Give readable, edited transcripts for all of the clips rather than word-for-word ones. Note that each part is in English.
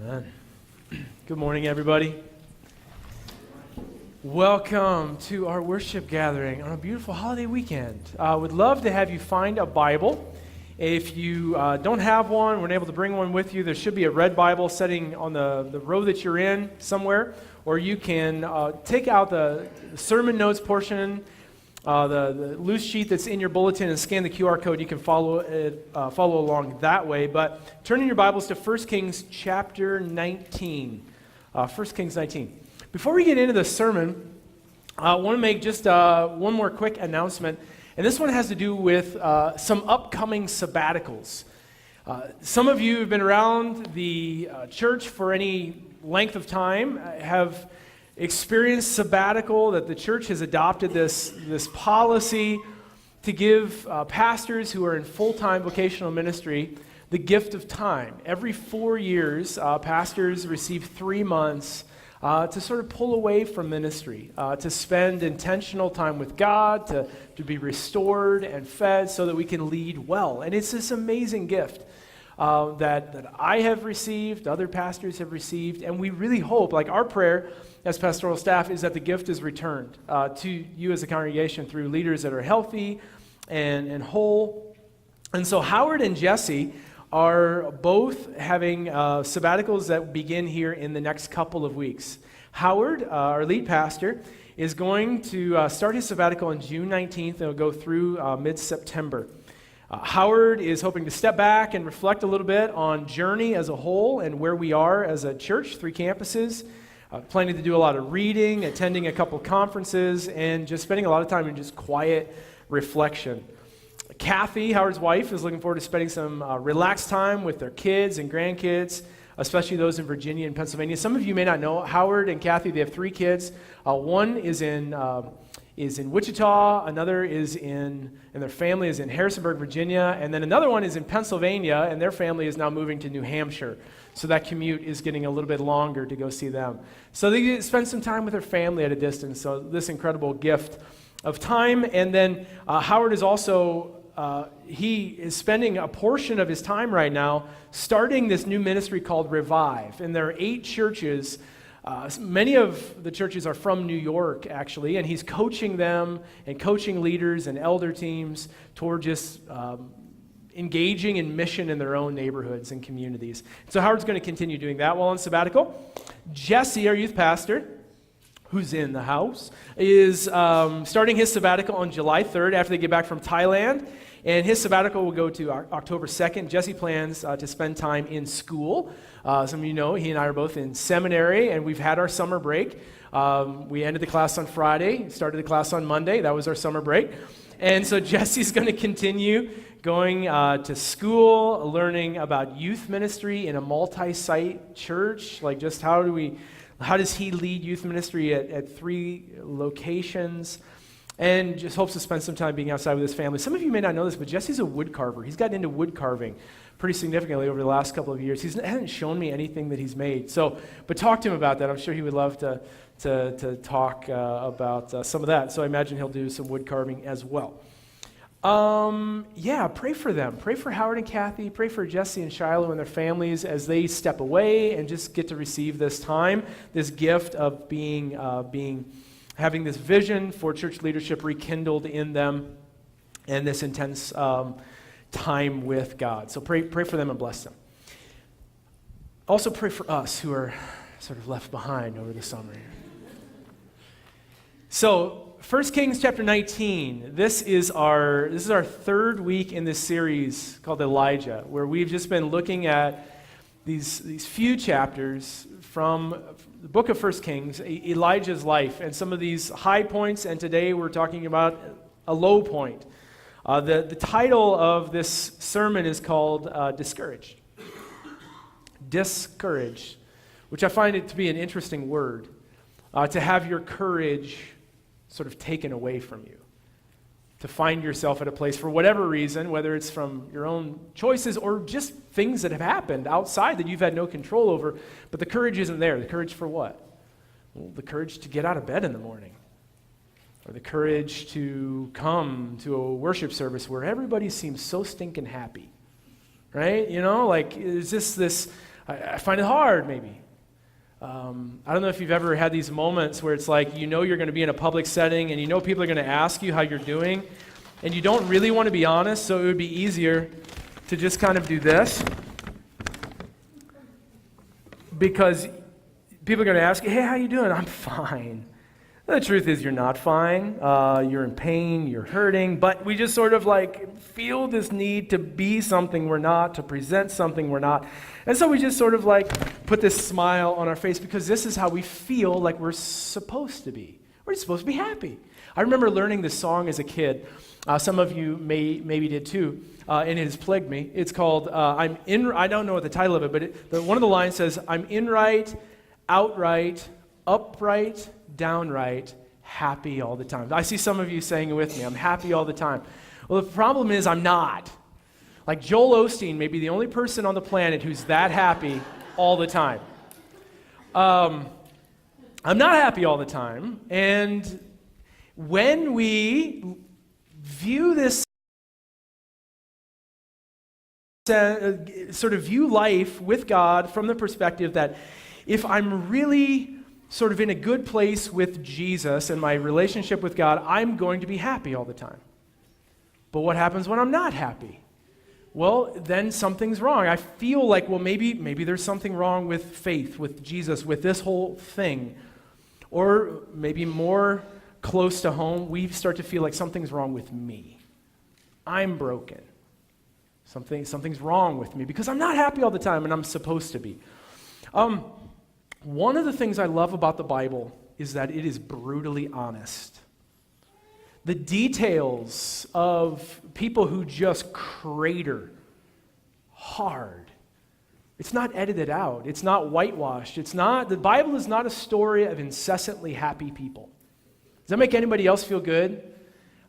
Amen. Good morning, everybody. Welcome to our worship gathering on a beautiful holiday weekend. Would love to have you find a Bible. If you don't have one, we're able to bring one with you. There should be a red Bible sitting on the row that you're in somewhere, or you can take out the sermon notes portion, the loose sheet that's in your bulletin, and scan the QR code. You can follow along that way. But turn in your Bibles to 1 Kings chapter 19. 1 Kings 19. Before we get into the sermon, I want to make just one more quick announcement. And this one has to do with some upcoming sabbaticals. Some of you have been around the church for any length of time, have experienced sabbatical, that the church has adopted this policy to give pastors who are in full-time vocational ministry the gift of time. Every 4 years, pastors receive 3 months to sort of pull away from ministry, to spend intentional time with God, to be restored and fed so that we can lead well. And it's this amazing gift that I have received, other pastors have received, and we really hope, like our prayer as pastoral staff, is that the gift is returned to you as a congregation through leaders that are healthy and whole. And so Howard and Jesse are both having sabbaticals that begin here in the next couple of weeks. Howard, our lead pastor, is going to start his sabbatical on June 19th, and it'll go through mid-September. Howard is hoping to step back and reflect a little bit on Journey as a whole and where we are as a church, 3 campuses, planning to do a lot of reading, attending a couple conferences, and just spending a lot of time in just quiet reflection. Kathy, Howard's wife, is looking forward to spending some relaxed time with their kids and grandkids, especially those in Virginia and Pennsylvania. Some of you may not know, Howard and Kathy, they have 3 kids. One is in Wichita, another is and their family is in Harrisonburg, Virginia, and then another one is in Pennsylvania, and their family is now moving to New Hampshire. So that commute is getting a little bit longer to go see them. So they get to spend some time with their family at a distance, so this incredible gift of time. And then Howard is also, he is spending a portion of his time right now starting this new ministry called Revive. And there are 8 churches. Many of the churches are from New York, actually, and he's coaching them and coaching leaders and elder teams toward just engaging in mission in their own neighborhoods and communities. So Howard's going to continue doing that while on sabbatical. Jesse, our youth pastor, who's in the house, is starting his sabbatical on July 3rd after they get back from Thailand. And his sabbatical will go to October 2nd. Jesse plans to spend time in school. Some of you know he and I are both in seminary, and we've had our summer break. We ended the class on Friday, started the class on Monday. That was our summer break. And so Jesse's going to continue going to school, learning about youth ministry in a multi-site church. Like, just how does he lead youth ministry at 3 locations? And just hopes to spend some time being outside with his family. Some of you may not know this, but Jesse's a wood carver. He's gotten into wood carving pretty significantly over the last couple of years. He hasn't shown me anything that he's made. But talk to him about that. I'm sure he would love to talk about some of that. So I imagine he'll do some wood carving as well. Pray for them. Pray for Howard and Kathy. Pray for Jesse and Shiloh and their families as they step away and just get to receive this time, this gift of having this vision for church leadership rekindled in them and this intense time with God. So pray for them and bless them. Also pray for us who are sort of left behind over the summer. So 1 Kings chapter 19, this is our 3rd week in this series called Elijah, where we've just been looking at these few chapters from the book of 1 Kings, Elijah's life, and some of these high points, and today we're talking about a low point. The title of this sermon is called Discouraged. Discouraged, which I find it to be an interesting word, to have your courage sort of taken away from you, to find yourself at a place for whatever reason, whether it's from your own choices or just things that have happened outside that you've had no control over, but the courage isn't there. The courage for what? Well, the courage to get out of bed in the morning, or the courage to come to a worship service where everybody seems so stinking happy, right? You know, like, is this I find it hard, maybe. I don't know if you've ever had these moments where it's like you know you're going to be in a public setting and you know people are going to ask you how you're doing, and you don't really want to be honest, so it would be easier to just kind of do this. Because people are going to ask you, hey, how you doing? I'm fine. The truth is you're not fine. You're in pain, you're hurting, but we just sort of like feel this need to be something we're not, to present something we're not. And so we just sort of like put this smile on our face because this is how we feel like we're supposed to be. We're supposed to be happy. I remember learning this song as a kid. Some of you maybe did too, and it has plagued me. It's called, I don't know what the title of it, but one of the lines says, I'm inright, outright, upright, downright, happy all the time. I see some of you saying it with me, I'm happy all the time. Well, the problem is I'm not. Like Joel Osteen may be the only person on the planet who's that happy all the time. I'm not happy all the time, and when we view this, sort of view life with God from the perspective that if I'm really sort of in a good place with Jesus and my relationship with God, I'm going to be happy all the time. But what happens when I'm not happy? Well, then something's wrong. I feel like, well, maybe there's something wrong with faith, with Jesus, with this whole thing. Or maybe more close to home, we start to feel like something's wrong with me. I'm broken. Something's wrong with me because I'm not happy all the time and I'm supposed to be. One of the things I love about the Bible is that it is brutally honest. The details of people who just crater hard. It's not edited out. It's not whitewashed. The Bible is not a story of incessantly happy people. Does that make anybody else feel good?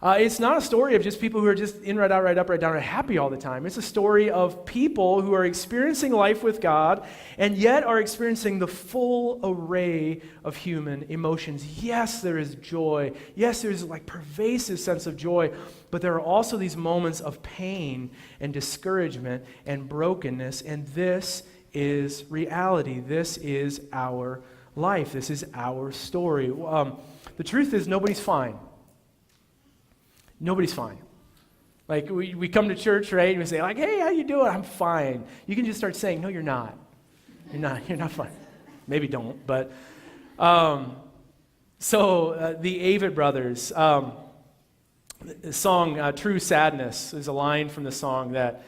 It's not a story of just people who are just in, right out, right up, right down, right happy all the time. It's a story of people who are experiencing life with God and yet are experiencing the full array of human emotions. Yes, there is joy. Yes, there's like pervasive sense of joy, but there are also these moments of pain and discouragement and brokenness, and this is reality. This is our life. This is our story. The truth is nobody's fine. Nobody's fine. Like, we come to church, right, and we say, like, hey, how you doing? I'm fine. You can just start saying, no, you're not. You're not fine. Maybe don't, but... the Avett Brothers, the song, True Sadness, is a line from the song that,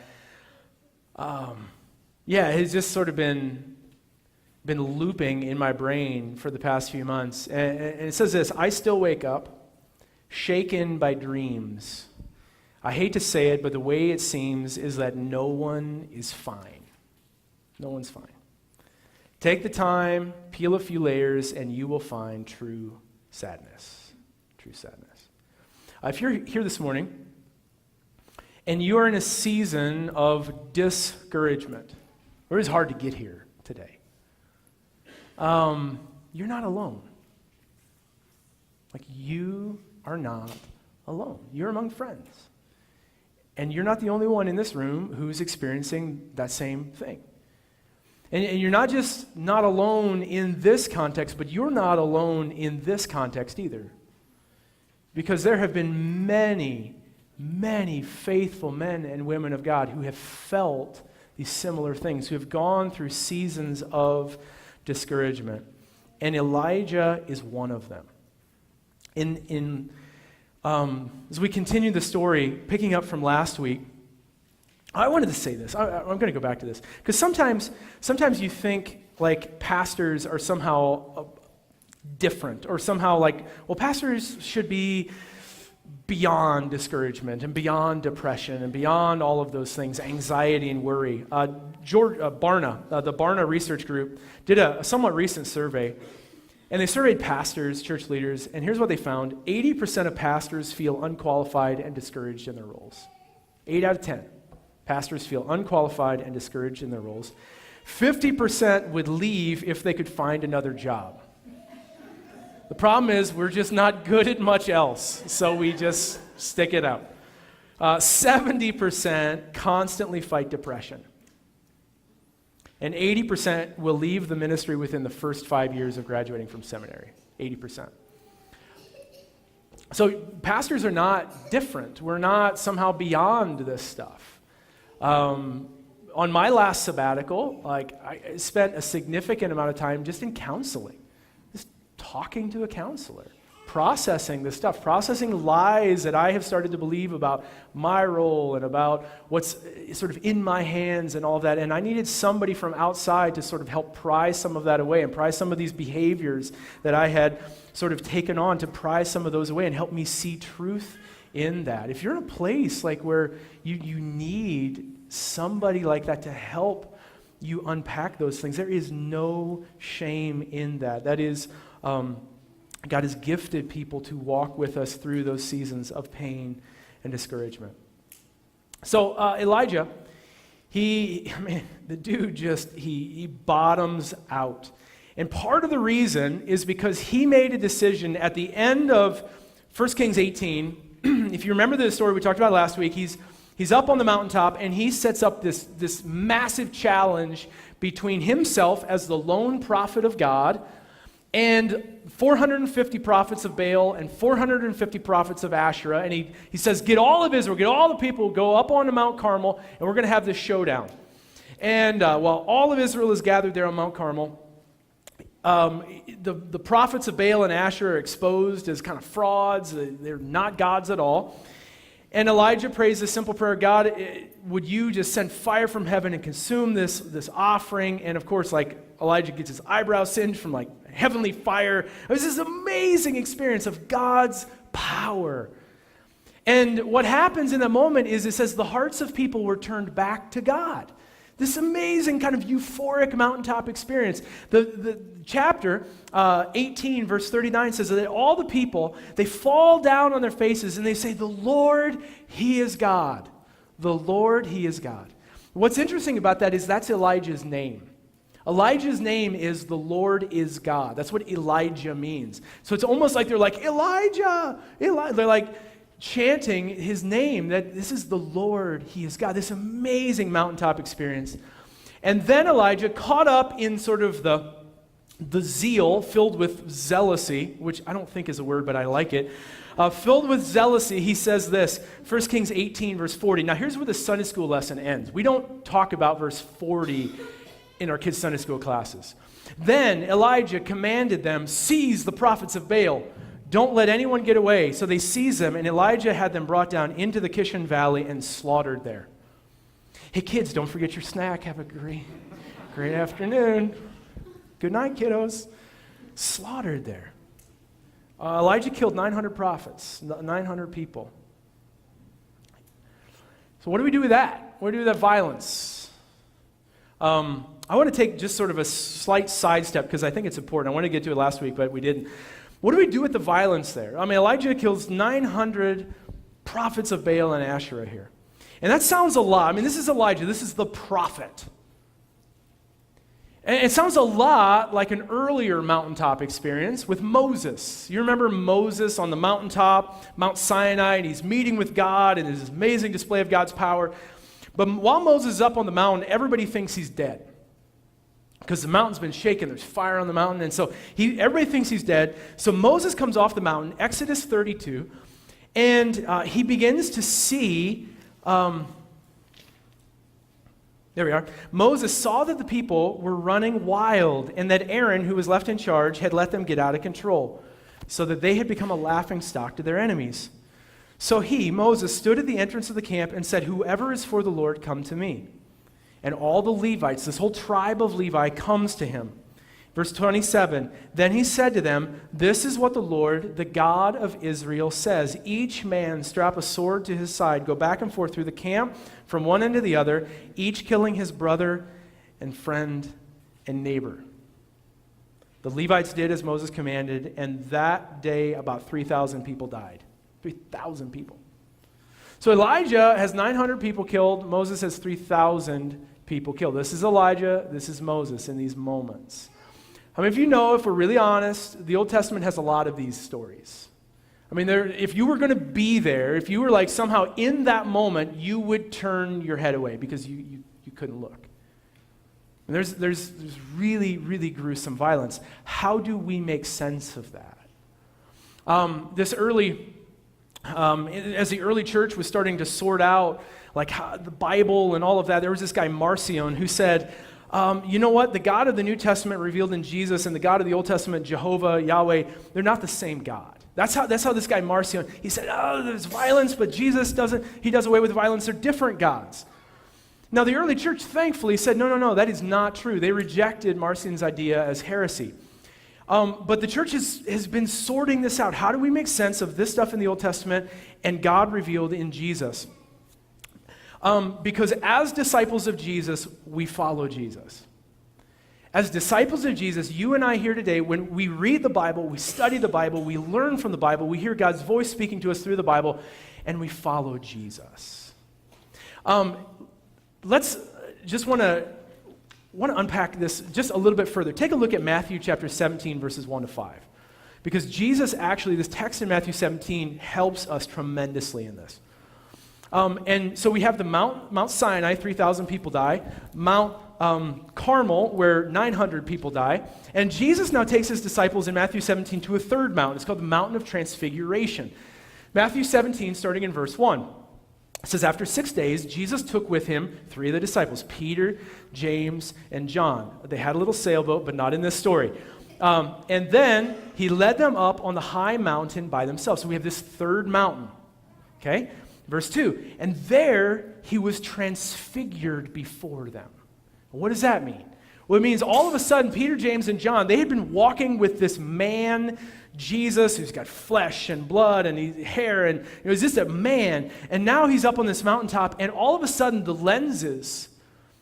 has just sort of been looping in my brain for the past few months. And it says this, I still wake up shaken by dreams. I hate to say it, but the way it seems is that no one is fine. No one's fine. Take the time, peel a few layers, and you will find true sadness. True sadness. If you're here this morning and you are in a season of discouragement, or it's hard to get here today, you're not alone. Like, you are not alone. You're among friends. And you're not the only one in this room who's experiencing that same thing. And you're not just not alone in this context, but you're not alone in this context either. Because there have been many, many faithful men and women of God who have felt these similar things, who have gone through seasons of discouragement. And Elijah is one of them. As we continue the story, picking up from last week, I wanted to say this. I'm going to go back to this. Because sometimes you think like pastors are somehow different, or somehow like, well, pastors should be beyond discouragement and beyond depression and beyond all of those things, anxiety and worry. Barna, the Barna Research Group, did a somewhat recent survey. And they surveyed pastors, church leaders, and here's what they found. 80% of pastors feel unqualified and discouraged in their roles. 8 out of 10. Pastors feel unqualified and discouraged in their roles. 50% would leave if they could find another job. The problem is we're just not good at much else, so we just stick it out. 70% constantly fight depression. And 80% will leave the ministry within the first 5 years of graduating from seminary. 80%. So pastors are not different. We're not somehow beyond this stuff. On my last sabbatical, I spent a significant amount of time just in counseling, just talking to a counselor, processing this stuff, processing lies that I have started to believe about my role and about what's sort of in my hands and all of that. And I needed somebody from outside to sort of help pry some of that away and pry some of these behaviors that I had sort of taken on, to pry some of those away and help me see truth in that. If you're in a place like where you need somebody like that to help you unpack those things, there is no shame in that. That is, God has gifted people to walk with us through those seasons of pain and discouragement. So Elijah, the dude just, he bottoms out. And part of the reason is because he made a decision at the end of 1 Kings 18. If you remember the story we talked about last week, he's up on the mountaintop and he sets up this massive challenge between himself as the lone prophet of God and 450 prophets of Baal and 450 prophets of Asherah. And he says, get all of Israel, get all the people, go up onto Mount Carmel, and we're going to have this showdown. And while all of Israel is gathered there on Mount Carmel, the prophets of Baal and Asherah are exposed as kind of frauds. They're not gods at all. And Elijah prays this simple prayer: God, would you just send fire from heaven and consume this offering? And of course, Elijah gets his eyebrows singed from heavenly fire. It was this amazing experience of God's power. And what happens in that moment is, it says the hearts of people were turned back to God. This amazing kind of euphoric mountaintop experience. The chapter 18, verse 39 says that all the people, they fall down on their faces and they say, the Lord, He is God. The Lord, He is God. What's interesting about that is that's Elijah's name. Elijah's name is the Lord is God. That's what Elijah means. So it's almost like they're like, Elijah, Elijah. They're like chanting his name, that this is the Lord, He is God. This amazing mountaintop experience. And then Elijah, caught up in sort of the zeal, filled with zealousy, which I don't think is a word, but I like it. Filled with zealousy, he says this, 1 Kings 18, verse 40. Now here's where the Sunday school lesson ends. We don't talk about verse 40 in our kids' Sunday school classes. Then Elijah commanded them, seize the prophets of Baal. Don't let anyone get away. So they seized them, and Elijah had them brought down into the Kishon Valley and slaughtered there. Hey kids, don't forget your snack. Have a great afternoon. Good night, kiddos. Slaughtered there. Elijah killed 900 prophets, 900 people. So what do we do with that? What do we do with that violence? I want to take just sort of a slight sidestep because I think it's important. I wanted to get to it last week, but we didn't. What do we do with the violence there? I mean, Elijah kills 900 prophets of Baal and Asherah here. And that sounds a lot. I mean, this is Elijah. This is the prophet. And it sounds a lot like an earlier mountaintop experience with Moses. You remember Moses on the mountaintop, Mount Sinai, and he's meeting with God and this amazing display of God's power. But while Moses is up on the mountain, everybody thinks he's dead, because the mountain's been shaken. There's fire on the mountain. And so everybody thinks he's dead. So Moses comes off the mountain, Exodus 32, and he begins to see, there we are. Moses saw that the people were running wild and that Aaron, who was left in charge, had let them get out of control, so that they had become a laughingstock to their enemies. So he, Moses, stood at the entrance of the camp and said, whoever is for the Lord, come to me. And all the Levites, this whole tribe of Levi, comes to him. Verse 27, then he said to them, this is what the Lord, the God of Israel, says. Each man strap a sword to his side, go back and forth through the camp from one end to the other, each killing his brother and friend and neighbor. The Levites did as Moses commanded, and that day about 3,000 people died. 3,000 people. So Elijah has 900 people killed. Moses has 3,000 people killed. This is Elijah. This is Moses in these moments. I mean, if we're really honest, the Old Testament has a lot of these stories. I mean, if you were going to be there, if you were somehow in that moment, you would turn your head away because you couldn't look. And there's really, really gruesome violence. How do we make sense of that? As the early church was starting to sort out like the Bible and all of that, there was this guy Marcion who said, you know what? The God of the New Testament revealed in Jesus and the God of the Old Testament, Jehovah, Yahweh, they're not the same God. That's how this guy Marcion, he said, oh, there's violence, but Jesus he does away with violence. They're different gods. Now, the early church thankfully said, no, that is not true. They rejected Marcion's idea as heresy. But the church has been sorting this out. How do we make sense of this stuff in the Old Testament and God revealed in Jesus? Because as disciples of Jesus, we follow Jesus. As disciples of Jesus, you and I here today, when we read the Bible, we study the Bible, we learn from the Bible, we hear God's voice speaking to us through the Bible, and we follow Jesus. Let's just want to unpack this just a little bit further. Take a look at Matthew chapter 17, verses 1 to 5. Because Jesus actually, this text in Matthew 17 helps us tremendously in this. And so we have the Mount Sinai, 3,000 people die. Mount Carmel, where 900 people die. And Jesus now takes his disciples in Matthew 17 to a third mountain. It's called the Mountain of Transfiguration. Matthew 17, starting in verse 1. It says, after 6 days, Jesus took with him 3 of the disciples, Peter, James, and John. They had a little sailboat, but not in this story. And then he led them up on the high mountain by themselves. So we have this third mountain. Okay? Verse 2, and there he was transfigured before them. What does that mean? Well, it means all of a sudden, Peter, James, and John, they had been walking with this man, Jesus, who's got flesh and blood and hair, and it was just a man. And now he's up on this mountaintop, and all of a sudden, the lenses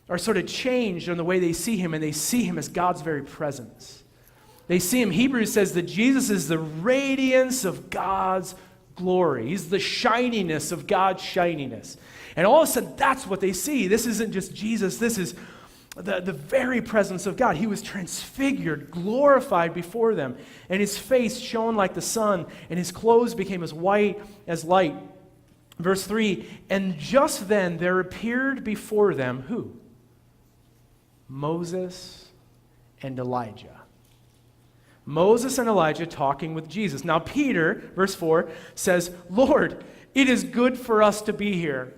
are sort of changed on the way they see him, and they see him as God's very presence. They see him, Hebrews says that Jesus is the radiance of God's glory. He's the shininess of God's shininess. And all of a sudden, that's what they see. This isn't just Jesus. This is the very presence of God. He was transfigured, glorified before them. And his face shone like the sun, and his clothes became as white as light. Verse 3, and just then there appeared before them who? Moses and Elijah. Moses and Elijah talking with Jesus. Now Peter, verse 4, says, Lord, it is good for us to be here.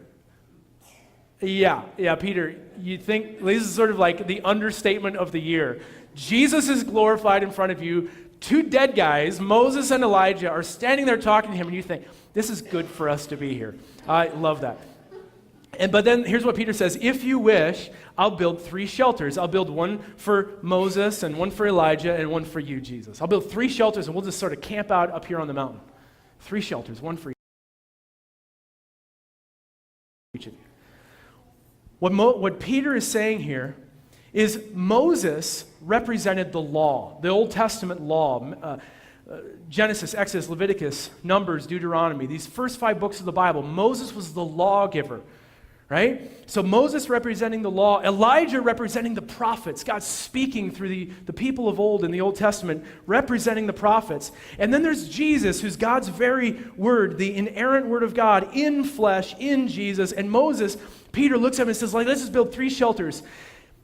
Yeah, Peter, you think this is sort of like the understatement of the year. Jesus is glorified in front of you. 2 dead guys, Moses and Elijah, are standing there talking to him, and you think, this is good for us to be here. I love that. But then here's what Peter says, if you wish, I'll build 3 shelters. I'll build one for Moses and one for Elijah and one for you, Jesus. I'll build 3 shelters and we'll just sort of camp out up here on the mountain. 3 shelters, one for each of you. What Peter is saying here is Moses represented the law, the Old Testament law, Genesis, Exodus, Leviticus, Numbers, Deuteronomy, these first 5 books of the Bible. Moses was the lawgiver. Right? So Moses representing the law, Elijah representing the prophets, God speaking through the people of old in the Old Testament, representing the prophets. And then there's Jesus, who's God's very word, the inerrant word of God in flesh, in Jesus. And Moses, Peter looks at him and says, let's just build 3 shelters.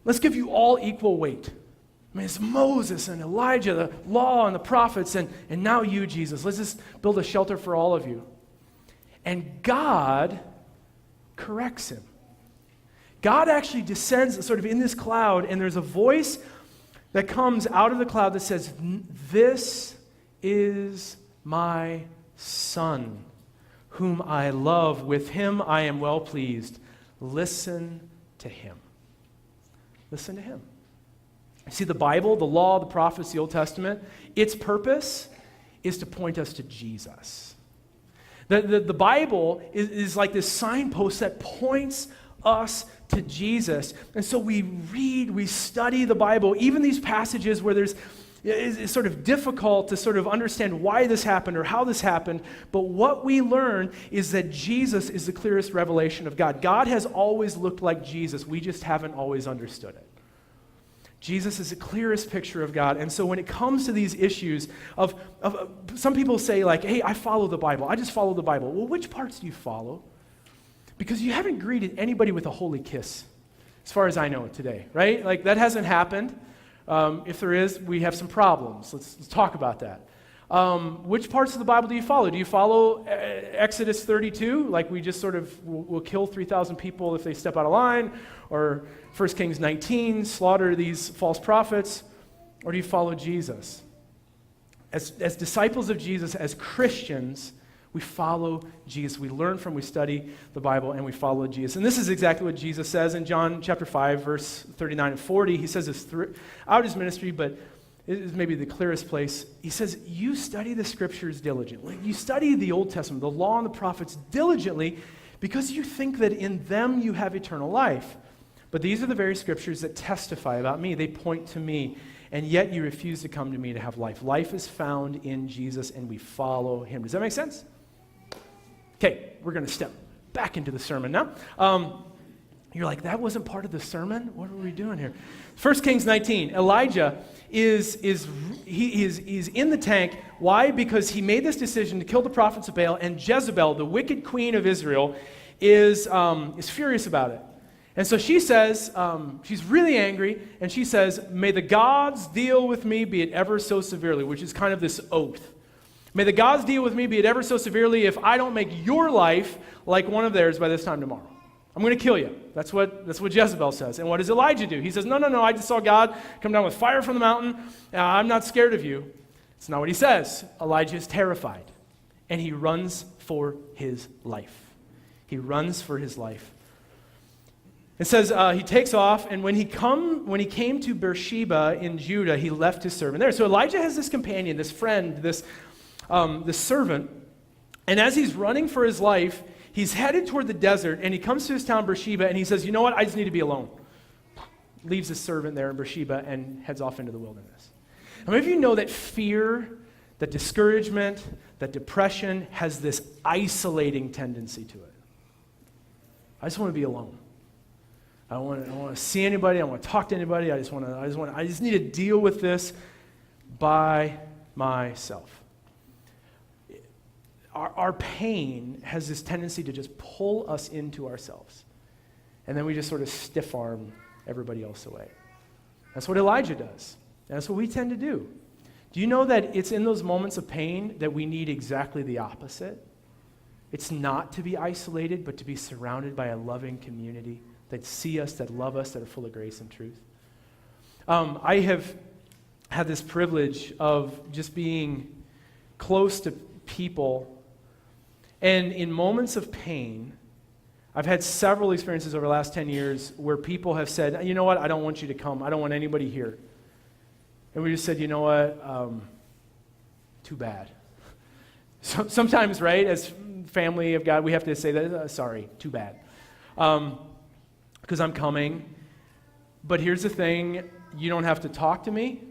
Let's give you all equal weight. I mean, it's Moses and Elijah, the law and the prophets, and now you, Jesus. Let's just build a shelter for all of you. And God corrects him. God actually descends sort of in this cloud, and there's a voice that comes out of the cloud that says, this is my son, whom I love. With him I am well pleased. Listen to him. Listen to him. You see, the Bible, the law, the prophets, the Old Testament, its purpose is to point us to Jesus. The Bible is like this signpost that points us to Jesus. And so we read, we study the Bible, even these passages where it's sort of difficult to sort of understand why this happened or how this happened. But what we learn is that Jesus is the clearest revelation of God. God has always looked like Jesus. We just haven't always understood it. Jesus is the clearest picture of God. And so when it comes to these issues of some people say like, hey, I follow the Bible. I just follow the Bible. Well, which parts do you follow? Because you haven't greeted anybody with a holy kiss as far as I know today, right? Like, that hasn't happened. If there is, we have some problems. Let's talk about that. Which parts of the Bible do you follow? Do you follow Exodus 32, like we just sort of will kill 3,000 people if they step out of line, or 1 Kings 19, slaughter these false prophets, or do you follow Jesus? As disciples of Jesus, as Christians, we follow Jesus. We learn from, we study the Bible, and we follow Jesus. And this is exactly what Jesus says in John chapter 5, verse 39 and 40. He says this throughout his ministry, but it is maybe the clearest place. He says, you study the scriptures diligently. You study the Old Testament, the law and the prophets diligently because you think that in them you have eternal life. But these are the very scriptures that testify about me. They point to me. And yet you refuse to come to me to have life. Life is found in Jesus, and we follow him. Does that make sense? Okay, we're going to step back into the sermon now. You're like, that wasn't part of the sermon? What are we doing here? 1 Kings 19, Elijah is in the tank. Why? Because he made this decision to kill the prophets of Baal, and Jezebel, the wicked queen of Israel, is furious about it. And so she says, she's really angry, and she says, may the gods deal with me, be it ever so severely, which is kind of this oath. May the gods deal with me, be it ever so severely, if I don't make your life like one of theirs by this time tomorrow. I'm going to kill you. That's what Jezebel says. And what does Elijah do? He says, no, I just saw God come down with fire from the mountain. I'm not scared of you. It's not what he says. Elijah is terrified, and he runs for his life. He runs for his life. It says he takes off, and when he came to Beersheba in Judah, he left his servant there. So Elijah has this companion, this friend, this servant, and as he's running for his life, he's headed toward the desert, and he comes to his town Beersheba, and he says, you know what, I just need to be alone. Leaves his servant there in Beersheba and heads off into the wilderness. How many of you know that fear, that discouragement, that depression has this isolating tendency to it? I just want to be alone. I don't want to see anybody. I don't want to talk to anybody. I just need to deal with this by myself. Our pain has this tendency to just pull us into ourselves. And then we just sort of stiff arm everybody else away. That's what Elijah does. And that's what we tend to do. Do you know that it's in those moments of pain that we need exactly the opposite? It's not to be isolated, but to be surrounded by a loving community that see us, that love us, that are full of grace and truth. I have had this privilege of just being close to people, and in moments of pain, I've had several experiences over the last 10 years where people have said, you know what, I don't want you to come. I don't want anybody here. And we just said, you know what, too bad. So, sometimes, right, as family of God, we have to say that, sorry, too bad. Because I'm coming. But here's the thing, you don't have to talk to me.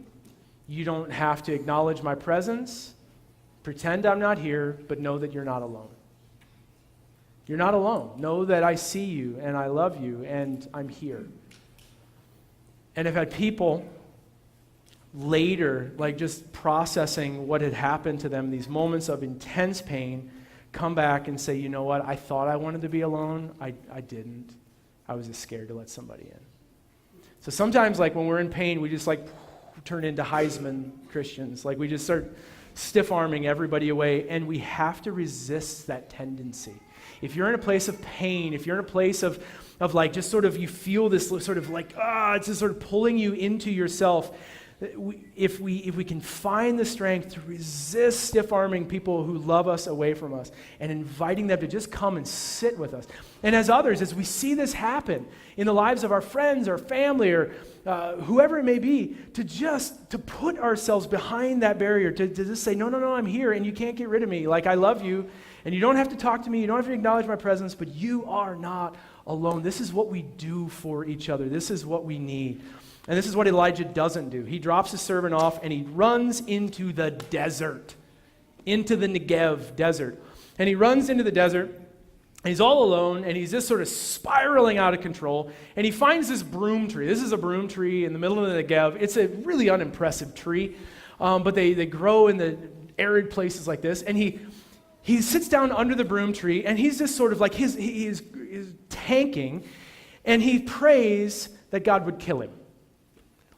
You don't have to acknowledge my presence. Pretend I'm not here, but know that you're not alone. You're not alone. Know that I see you, and I love you, and I'm here. And I've had people later, like just processing what had happened to them, these moments of intense pain, come back and say, you know what, I thought I wanted to be alone. I didn't. I was just scared to let somebody in. So sometimes, like when we're in pain, we just like turn into Heisman Christians. Like we just start stiff-arming everybody away, and we have to resist that tendency. If you're in a place of pain, if you're in a place of like just sort of you feel this sort of like, it's just sort of pulling you into yourself, if we can find the strength to resist stiff-arming people who love us away from us and inviting them to just come and sit with us. And as others, as we see this happen in the lives of our friends or family or whoever it may be, to put ourselves behind that barrier, to just say, no, I'm here and you can't get rid of me. Like I love you and you don't have to talk to me, you don't have to acknowledge my presence, but you are not alone. This is what we do for each other. This is what we need. And this is what Elijah doesn't do. He drops his servant off and he runs into the desert, into the Negev desert. And he runs into the desert, and he's all alone, and he's just sort of spiraling out of control. And he finds this broom tree. This is a broom tree in the middle of the Negev. It's a really unimpressive tree, but they grow in the arid places like this. And he sits down under the broom tree, and he's just sort of like, he's tanking. and he prays that God would kill him.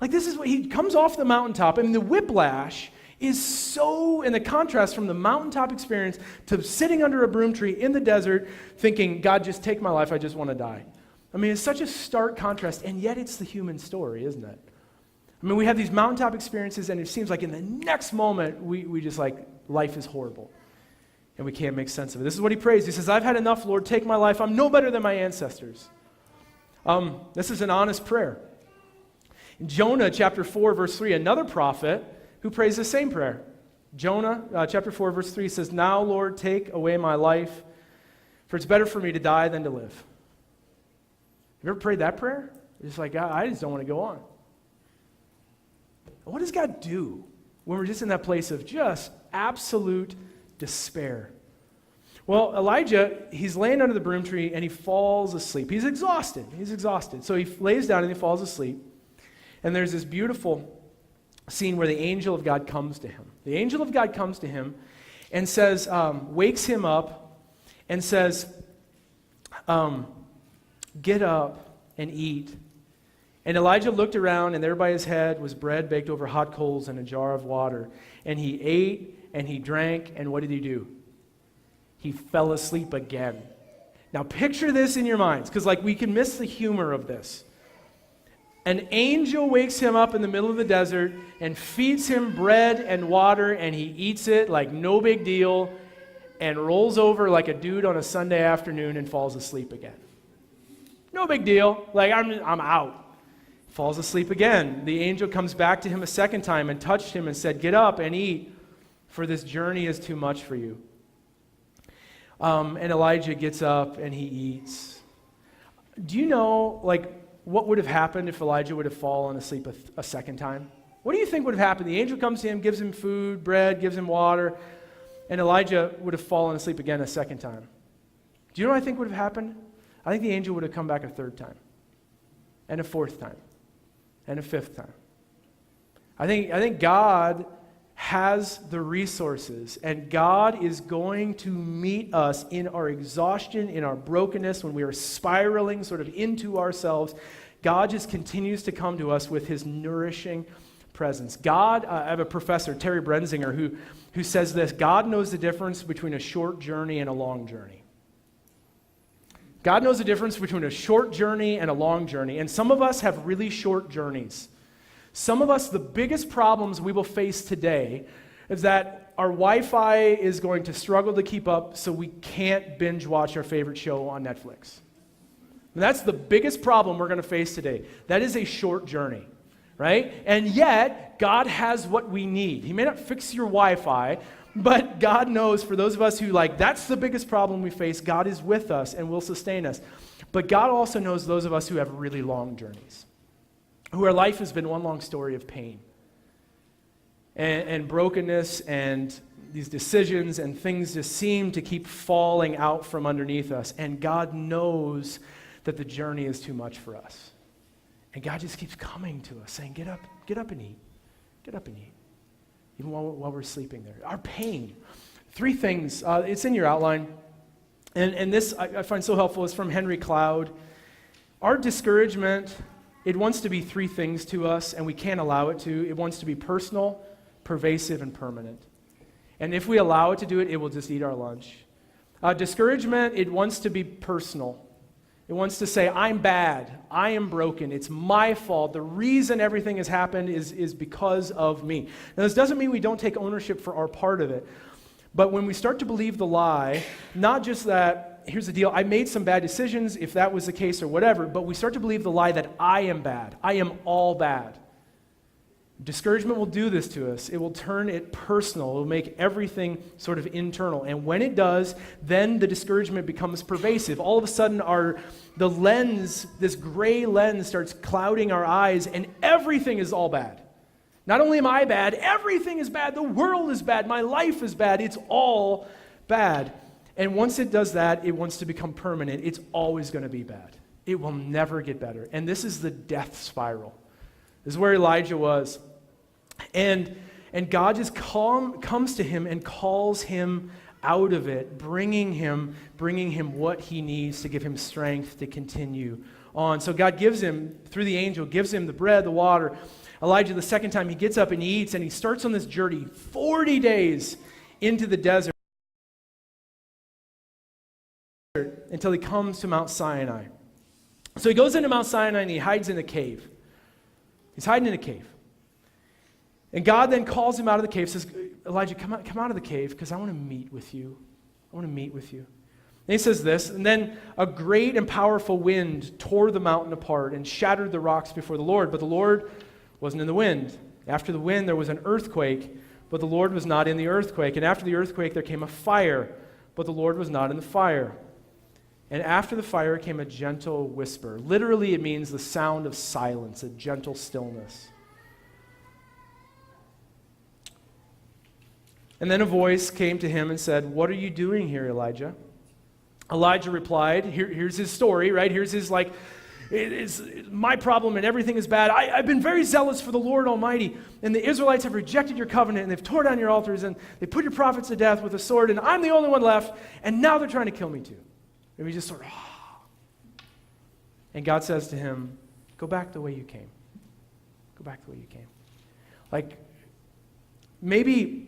Like this is what he comes off the mountaintop, and the whiplash is so, in the contrast from the mountaintop experience to sitting under a broom tree in the desert thinking, God, just take my life, I just want to die. I mean, it's such a stark contrast, and yet it's the human story, isn't it? I mean, we have these mountaintop experiences, and it seems like in the next moment, we just like, life is horrible, and we can't make sense of it. This is what he prays. He says, I've had enough, Lord, take my life. I'm no better than my ancestors. This is an honest prayer. In Jonah chapter 4, verse 3, another prophet who prays the same prayer. Jonah chapter 4, verse 3 says, now, Lord, take away my life, for it's better for me to die than to live. Have you ever prayed that prayer? You're just like, God, I just don't want to go on. What does God do when we're just in that place of just absolute despair? Well, Elijah, he's laying under the broom tree and he falls asleep. He's exhausted. So he lays down and he falls asleep. And there's this beautiful scene where the angel of God comes to him. The angel of God comes to him and says, wakes him up and says, get up and eat. And Elijah looked around, and there by his head was bread baked over hot coals and a jar of water. And he ate and he drank, and what did he do? He fell asleep again. Now picture this in your minds, because like we can miss the humor of this. An angel wakes him up in the middle of the desert and feeds him bread and water, and he eats it like no big deal and rolls over like a dude on a Sunday afternoon and falls asleep again. No big deal. Like, I'm out. Falls asleep again. The angel comes back to him a second time and touched him and said, get up and eat, for this journey is too much for you. And Elijah gets up and he eats. Do you know, like, what would have happened if Elijah would have fallen asleep a second time? What do you think would have happened? The angel comes to him, gives him food, bread, gives him water, and Elijah would have fallen asleep again a second time. Do you know what I think would have happened? I think the angel would have come back a third time, and a fourth time, and a fifth time. I think God has the resources, and God is going to meet us in our exhaustion, in our brokenness, when we are spiraling sort of into ourselves. God just continues to come to us with his nourishing presence. God, I have a professor, Terry Brenzinger, who says this: God knows the difference between a short journey and a long journey. God knows the difference between a short journey and a long journey, and some of us have really short journeys. Some of us, the biggest problems we will face today is that our Wi-Fi is going to struggle to keep up, so we can't binge watch our favorite show on Netflix. And that's the biggest problem we're going to face today. That is a short journey, right? And yet, God has what we need. He may not fix your Wi-Fi, but God knows for those of us who that's the biggest problem we face, God is with us and will sustain us. But God also knows those of us who have really long journeys, who our life has been one long story of pain and brokenness, and these decisions and things just seem to keep falling out from underneath us. And God knows that the journey is too much for us. And God just keeps coming to us, saying, get up and eat. Get up and eat. Even while we're sleeping there. Our pain. 3 things. It's in your outline. And this I find so helpful. It's from Henry Cloud. Our discouragement, it wants to be 3 things to us, and we can't allow it to. It wants to be personal, pervasive, and permanent. And if we allow it to do it, it will just eat our lunch. Discouragement, it wants to be personal. It wants to say, I'm bad, I am broken, it's my fault. The reason everything has happened is because of me. Now, this doesn't mean we don't take ownership for our part of it. But when we start to believe the lie, not just that, here's the deal, I made some bad decisions, if that was the case or whatever, but we start to believe the lie that I am bad. I am all bad. Discouragement will do this to us. It will turn it personal. It will make everything sort of internal. And when it does, then the discouragement becomes pervasive. All of a sudden, the lens, this gray lens, starts clouding our eyes, and everything is all bad. Not only am I bad, everything is bad. The world is bad. My life is bad. It's all bad. And once it does that, it wants to become permanent. It's always going to be bad. It will never get better. And this is the death spiral. This is where Elijah was. And God just comes to him and calls him out of it, bringing him what he needs to give him strength to continue on. So God gives him, through the angel, gives him the bread, the water. Elijah, the second time, he gets up and he eats, and he starts on this journey 40 days into the desert until he comes to Mount Sinai. So he goes into Mount Sinai and he hides in a cave. He's hiding in a cave. And God then calls him out of the cave, says, Elijah, come out of the cave because I want to meet with you. I want to meet with you. And he says this, and then a great and powerful wind tore the mountain apart and shattered the rocks before the Lord, but the Lord wasn't in the wind. After the wind, there was an earthquake, but the Lord was not in the earthquake. And after the earthquake, there came a fire, but the Lord was not in the fire. And after the fire came a gentle whisper. Literally, it means the sound of silence, a gentle stillness. And then a voice came to him and said, "What are you doing here, Elijah?" Elijah replied, here's his story, right? Here's his it's my problem and everything is bad. I've been very zealous for the Lord Almighty, and the Israelites have rejected your covenant, and they've torn down your altars, and they put your prophets to death with a sword, and I'm the only one left, and now they're trying to kill me too. And we just sort of, And God says to him, go back the way you came. Go back the way you came. Maybe,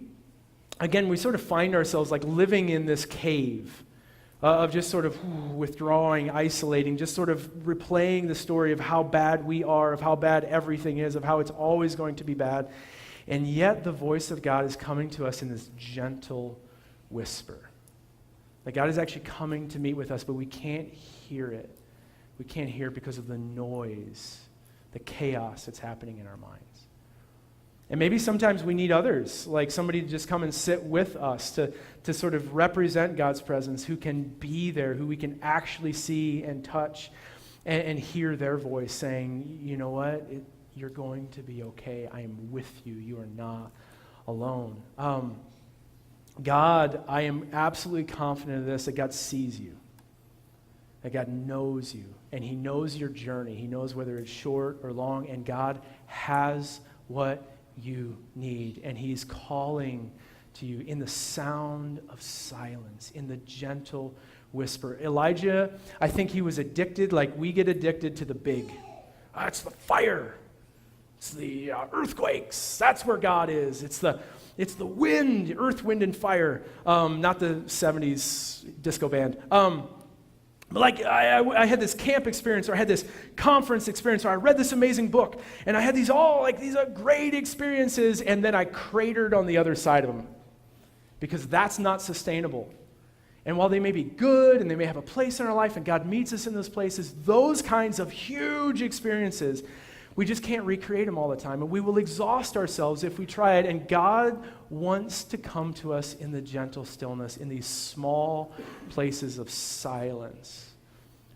again, we sort of find ourselves living in this cave of just sort of withdrawing, isolating, just sort of replaying the story of how bad we are, of how bad everything is, of how it's always going to be bad. And yet the voice of God is coming to us in this gentle whisper. That God is actually coming to meet with us, but we can't hear it. We can't hear it because of the noise, the chaos that's happening in our minds. And maybe sometimes we need others, like somebody to just come and sit with us to sort of represent God's presence, who can be there, who we can actually see and touch and hear their voice saying, you know what, you're going to be okay. I am with you. You are not alone. God, I am absolutely confident of this, that God sees you, that God knows you, and he knows your journey. He knows whether it's short or long, and God has what you need, and he's calling to you in the sound of silence, in the gentle whisper. Elijah, I think he was addicted like we get addicted to the big. It's the fire. It's the earthquakes. That's where God is. It's the wind, earth, wind, and fire. Not the 70s disco band. But I had this camp experience, or I had this conference experience, or I read this amazing book, and I had these great experiences, and then I cratered on the other side of them, because that's not sustainable. And while they may be good, and they may have a place in our life, and God meets us in those places, those kinds of huge experiences, we just can't recreate them all the time, and we will exhaust ourselves if we try it. And God wants to come to us in the gentle stillness, in these small places of silence,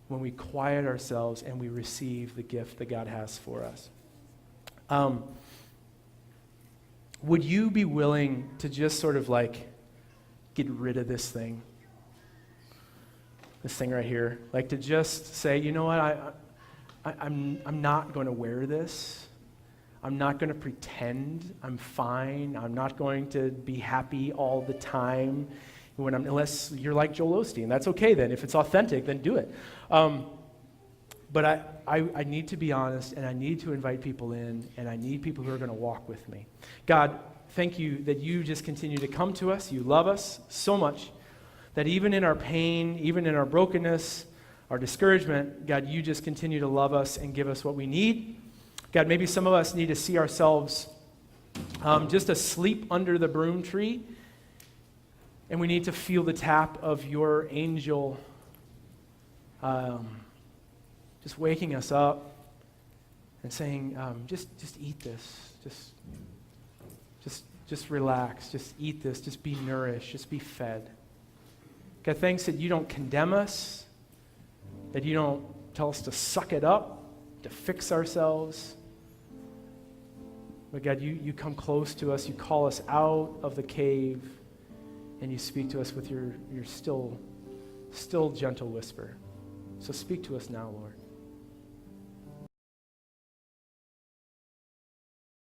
when we quiet ourselves and we receive the gift that God has for us. Would you be willing to just sort of get rid of this thing right here? To just say, you know what, I'm not going to wear this. I'm not going to pretend I'm fine. I'm not going to be happy all the time unless you're like Joel Osteen. That's okay then. If it's authentic, then do it. But I need to be honest, and I need to invite people in, and I need people who are going to walk with me. God, thank you that you just continue to come to us. You love us so much that even in our pain, even in our brokenness, our discouragement, God, you just continue to love us and give us what we need. God, maybe some of us need to see ourselves just asleep under the broom tree, and we need to feel the tap of your angel just waking us up and saying, just eat this. Just relax. Just eat this. Just be nourished. Just be fed. God, thanks that you don't condemn us, that you don't tell us to suck it up, to fix ourselves. But God, you come close to us, you call us out of the cave, and you speak to us with your still gentle whisper. So speak to us now, Lord.